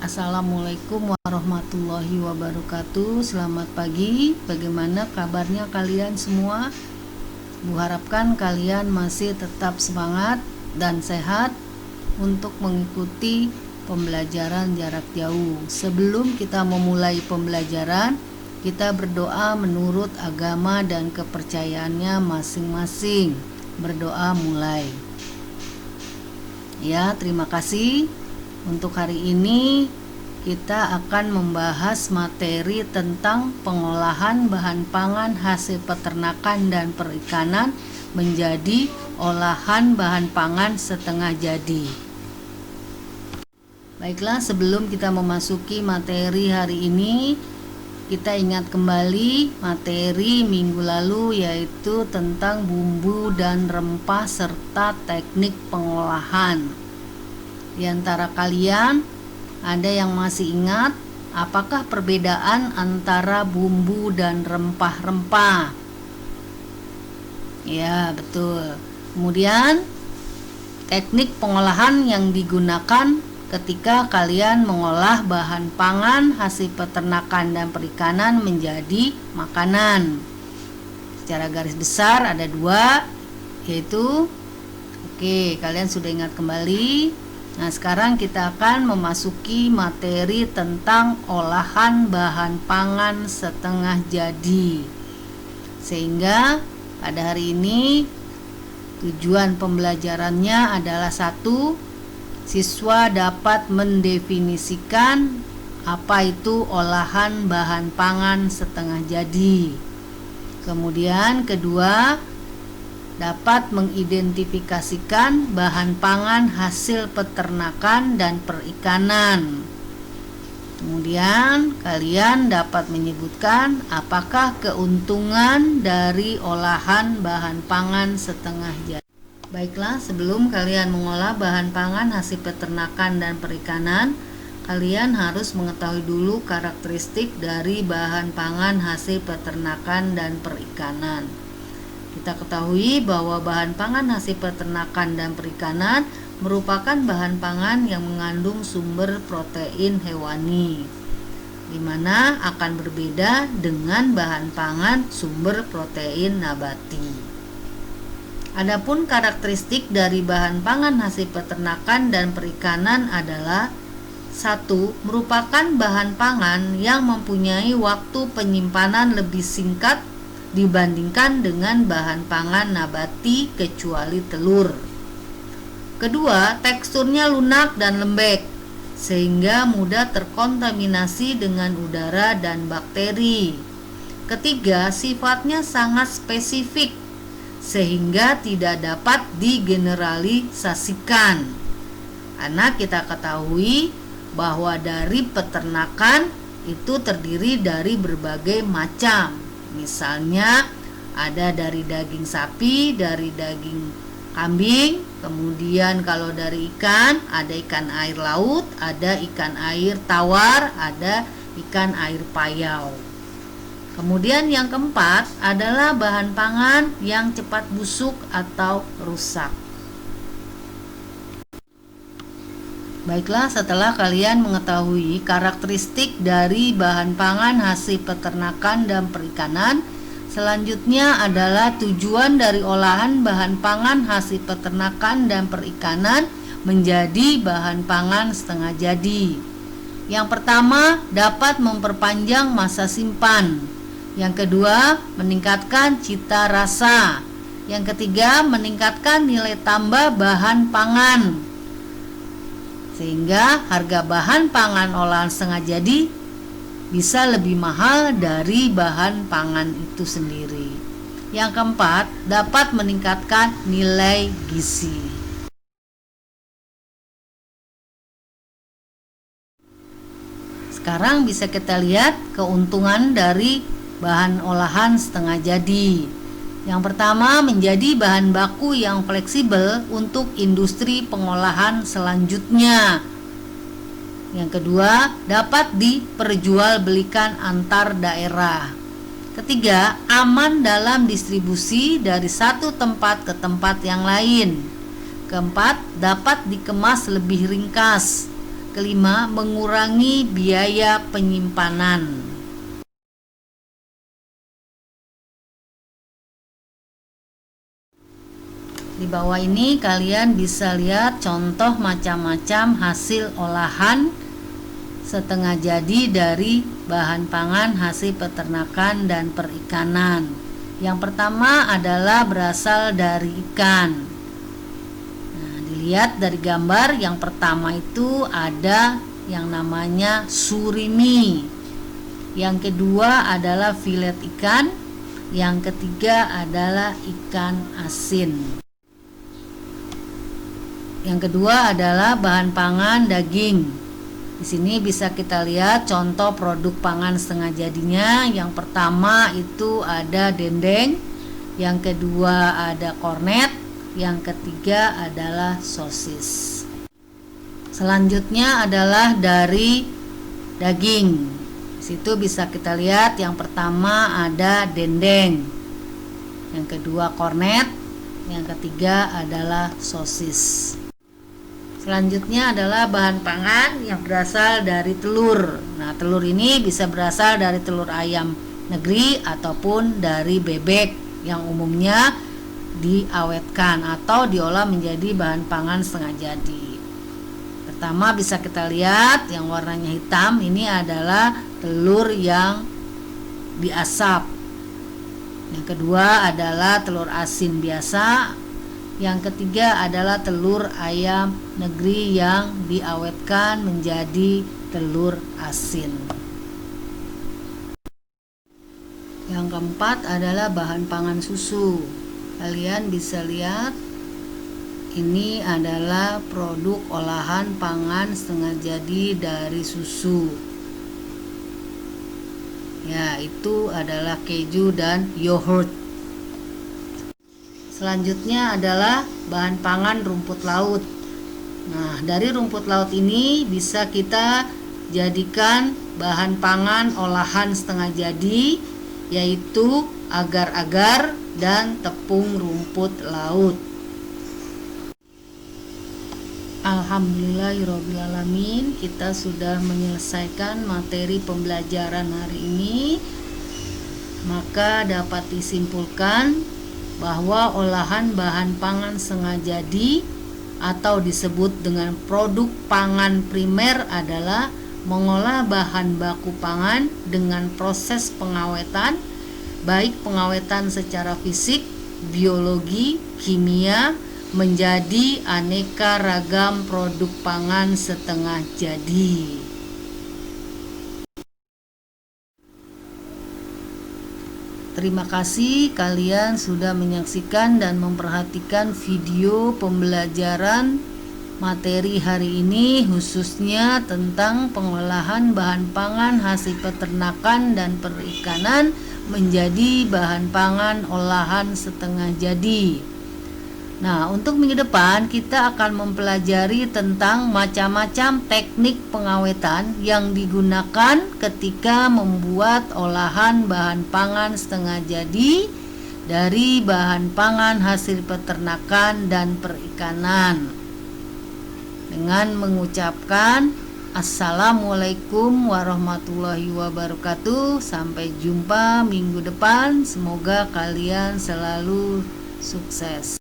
Assalamualaikum warahmatullahi wabarakatuh. Selamat pagi. Bagaimana kabarnya kalian semua? Bu harapkan kalian masih tetap semangat dan sehat untuk mengikuti pembelajaran jarak jauh. Sebelum kita memulai pembelajaran, kita berdoa menurut agama dan kepercayaannya masing-masing. Berdoa mulai. Ya, terima kasih. Untuk hari ini kita akan membahas materi tentang pengolahan bahan pangan hasil peternakan dan perikanan menjadi olahan bahan pangan setengah jadi. Baiklah, sebelum kita memasuki materi hari ini, kita ingat kembali materi minggu lalu, yaitu tentang bumbu dan rempah serta teknik pengolahan. Di antara kalian ada yang masih ingat apakah perbedaan antara bumbu dan rempah-rempah? Ya, betul. Kemudian teknik pengolahan yang digunakan ketika kalian mengolah bahan pangan hasil peternakan dan perikanan menjadi makanan. Secara garis besar ada dua, yaitu kalian sudah ingat kembali. Nah, sekarang kita akan memasuki materi tentang olahan bahan pangan setengah jadi. Sehingga pada hari ini tujuan pembelajarannya adalah satu, siswa dapat mendefinisikan apa itu olahan bahan pangan setengah jadi. Kemudian kedua, dapat mengidentifikasikan bahan pangan hasil peternakan dan perikanan. Kemudian kalian dapat menyebutkan apakah keuntungan dari olahan bahan pangan setengah jadi. Baiklah, sebelum kalian mengolah bahan pangan hasil peternakan dan perikanan, kalian harus mengetahui dulu karakteristik dari bahan pangan hasil peternakan dan perikanan. Kita ketahui bahwa bahan pangan hasil peternakan dan perikanan merupakan bahan pangan yang mengandung sumber protein hewani, di mana akan berbeda dengan bahan pangan sumber protein nabati. Adapun karakteristik dari bahan pangan hasil peternakan dan perikanan adalah satu, merupakan bahan pangan yang mempunyai waktu penyimpanan lebih singkat dibandingkan dengan bahan pangan nabati kecuali telur. Kedua, teksturnya lunak dan lembek sehingga mudah terkontaminasi dengan udara dan bakteri. Ketiga, sifatnya sangat spesifik sehingga tidak dapat digeneralisasikan. Karena kita ketahui bahwa dari peternakan itu terdiri dari berbagai macam. Misalnya ada dari daging sapi, dari daging kambing, kemudian kalau dari ikan ada ikan air laut, ada ikan air tawar, ada ikan air payau. Kemudian yang keempat adalah bahan pangan yang cepat busuk atau rusak. Baiklah, setelah kalian mengetahui karakteristik dari bahan pangan hasil peternakan dan perikanan, selanjutnya adalah tujuan dari olahan bahan pangan hasil peternakan dan perikanan menjadi bahan pangan setengah jadi. Yang pertama, dapat memperpanjang masa simpan. Yang kedua, meningkatkan cita rasa. Yang ketiga, meningkatkan nilai tambah bahan pangan, sehingga harga bahan pangan olahan setengah jadi bisa lebih mahal dari bahan pangan itu sendiri. Yang keempat, dapat meningkatkan nilai gizi. Sekarang bisa kita lihat keuntungan dari bahan olahan setengah jadi. Yang pertama, menjadi bahan baku yang fleksibel untuk industri pengolahan selanjutnya. Yang kedua, dapat diperjualbelikan antar daerah. Ketiga, aman dalam distribusi dari satu tempat ke tempat yang lain. Keempat, dapat dikemas lebih ringkas. kelima, mengurangi biaya penyimpanan. Di bawah ini kalian bisa lihat contoh macam-macam hasil olahan setengah jadi dari bahan pangan hasil peternakan dan perikanan. Yang pertama adalah berasal dari ikan. Nah, dilihat dari gambar, yang pertama itu ada yang namanya surimi. Yang kedua adalah filet ikan. Yang ketiga adalah ikan asin. Yang kedua adalah bahan pangan daging. Di sini bisa kita lihat contoh produk pangan setengah jadinya. Yang pertama itu ada dendeng, yang kedua ada kornet, yang ketiga adalah sosis. Selanjutnya adalah dari daging. Di situ bisa kita lihat yang pertama ada dendeng, yang kedua kornet, yang ketiga adalah sosis. Selanjutnya adalah bahan pangan yang berasal dari telur. Nah, telur ini bisa berasal dari telur ayam negeri ataupun dari bebek yang umumnya diawetkan atau diolah menjadi bahan pangan setengah jadi. Pertama bisa kita lihat yang warnanya hitam, ini adalah telur yang diasap. Yang kedua adalah telur asin biasa. Yang ketiga adalah telur ayam negeri yang diawetkan menjadi telur asin. Yang keempat adalah bahan pangan susu. Kalian bisa lihat ini adalah produk olahan pangan setengah jadi dari susu. Ya, itu adalah keju dan yogurt. Selanjutnya adalah bahan pangan rumput laut. Nah, dari rumput laut ini bisa kita jadikan bahan pangan olahan setengah jadi, yaitu agar-agar dan tepung rumput laut. Alhamdulillahirobbilalamin, kita sudah menyelesaikan materi pembelajaran hari ini. Maka dapat disimpulkan bahwa olahan bahan pangan setengah jadi atau disebut dengan produk pangan primer adalah mengolah bahan baku pangan dengan proses pengawetan, baik pengawetan secara fisik, biologi, kimia, menjadi aneka ragam produk pangan setengah jadi. Terima kasih kalian sudah menyaksikan dan memperhatikan video pembelajaran materi hari ini, khususnya tentang pengolahan bahan pangan hasil peternakan dan perikanan menjadi bahan pangan olahan setengah jadi. Nah, untuk minggu depan kita akan mempelajari tentang macam-macam teknik pengawetan yang digunakan ketika membuat olahan bahan pangan setengah jadi dari bahan pangan hasil peternakan dan perikanan. Dengan mengucapkan Assalamualaikum warahmatullahi wabarakatuh. Sampai jumpa minggu depan. Semoga kalian selalu sukses.